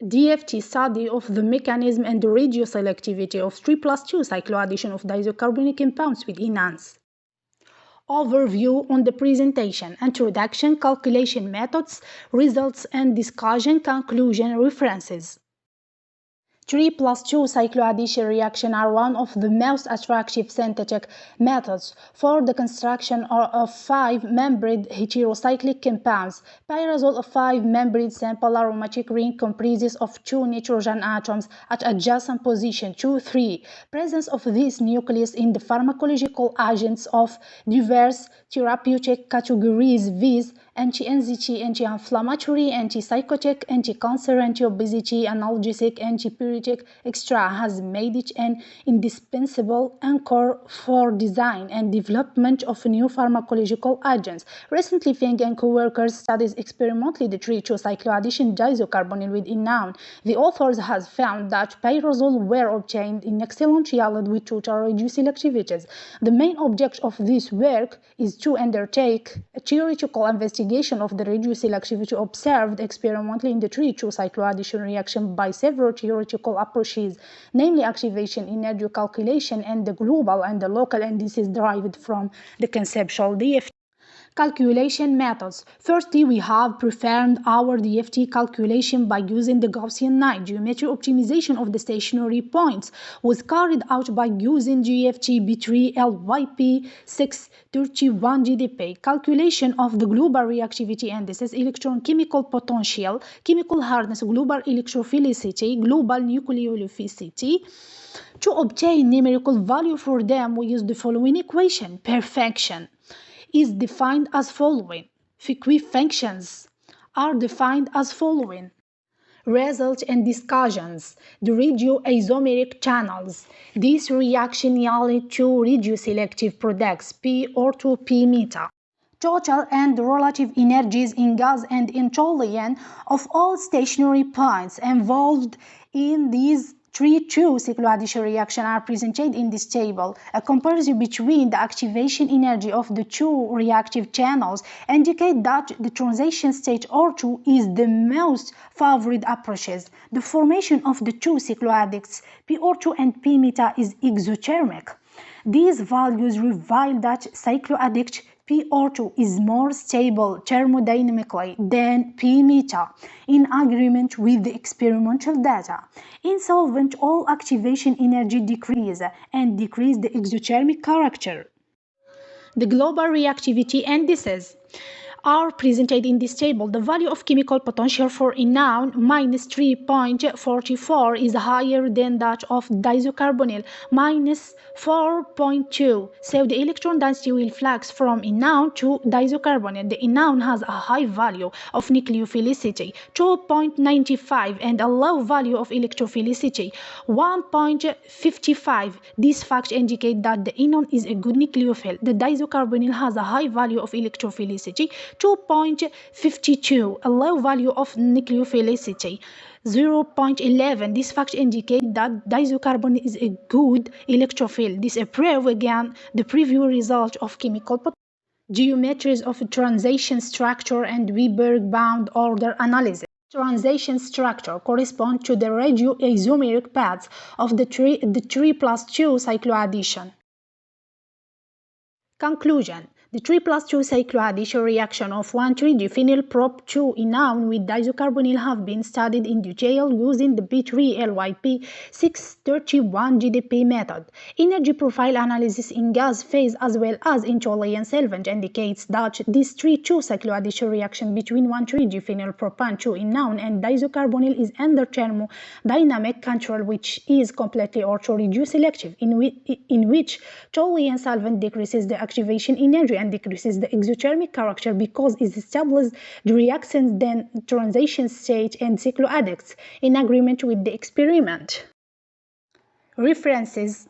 DFT study of the mechanism and the radioselectivity of 3+2 cycloaddition of diisocarbonic compounds with enants. Overview on the presentation, introduction, calculation methods, results and discussion, conclusion, references. 3+2 cycloaddition reaction are one of the most attractive synthetic methods for the construction of 5-membered heterocyclic compounds. Pyrazole of 5-membered simple aromatic ring comprises of 2 nitrogen atoms at adjacent position 2, 3. Presence of this nucleus in the pharmacological agents of diverse therapeutic categories, viz. Anti-anxiety, anti-inflammatory, anti-psychotic, anti-cancer, anti-obesity, analgesic, anti-pyretic, etc. has made it an indispensable anchor for design and development of new pharmacological agents. Recently, Feng and co-workers studied experimentally the 3,2 cycloaddition diisocarbonyl with enone. The authors have found that pyrazole were obtained in excellent yield with total radioselectivities. The main object of this work is to undertake a theoretical investigation of the radioselectivity observed experimentally in the 3,2 cycloaddition reaction by several theoretical approaches, namely activation energy calculation and the global and the local indices derived from the conceptual DFT. Calculation methods. Firstly, we have performed our DFT calculation by using the Gaussian line. Geometry optimization of the stationary points was carried out by using GFT B3 LYP 631 GDP. Calculation of the global reactivity indices, electron chemical potential, chemical hardness, global electrophilicity, global nucleophilicity. To obtain numerical value for them, we use the following equation. Perfection is defined as following. Fiqh functions are defined as following. Results and discussions. The radioisomeric channels. This reaction yield to radioselective products P or 2 P meta. Total and relative energies in gas and in toluene of all stationary points involved in these 3,2 cycloaddition reaction are presented in this table. A comparison between the activation energy of the two reactive channels indicate that the transition state R2 is the most favored approaches. The formation of the two cycloaddicts P2 and P meta is exothermic. These values reveal that cycloaddict P2 is more stable thermodynamically than P meta, in agreement with the experimental data. In solvent, all activation energy decrease and decrease the exothermic character. The global reactivity indices are presented in this table. The value of chemical potential for enone minus 3.44 is higher than that of diisocarbonyl minus 4.2. So the electron density will flux from enone to diisocarbonyl. The enone has a high value of nucleophilicity 2.95 and a low value of electrophilicity 1.55. This fact indicates that the enone is a good nucleophile. The diisocarbonyl has a high value of electrophilicity 2.52, a low value of nucleophilicity 0.11. This fact indicates that diisocarbonyl is a good electrophile. This proves again the previous result of chemical geometries of transition structure and Wieberg bound order analysis. Transition structure corresponds to the radioisomeric paths of the 3+2 cycloaddition. Conclusion. The 3+2 cycloaddition reaction of 1,3-diphenyl prop 2 enone with diisocarbonyl have been studied in detail using the B3LYP 631 GDP method. Energy profile analysis in gas phase as well as in toluene solvent indicates that this 3,2 cycloaddition reaction between 1,3-diphenyl propan 2 enone and diisocarbonyl is under thermodynamic control, which is completely orthoradioselective, in which toluene solvent decreases the activation energy and decreases the exothermic character because it establishes the reactants, then transition state and cycloaddicts in agreement with the experiment. References.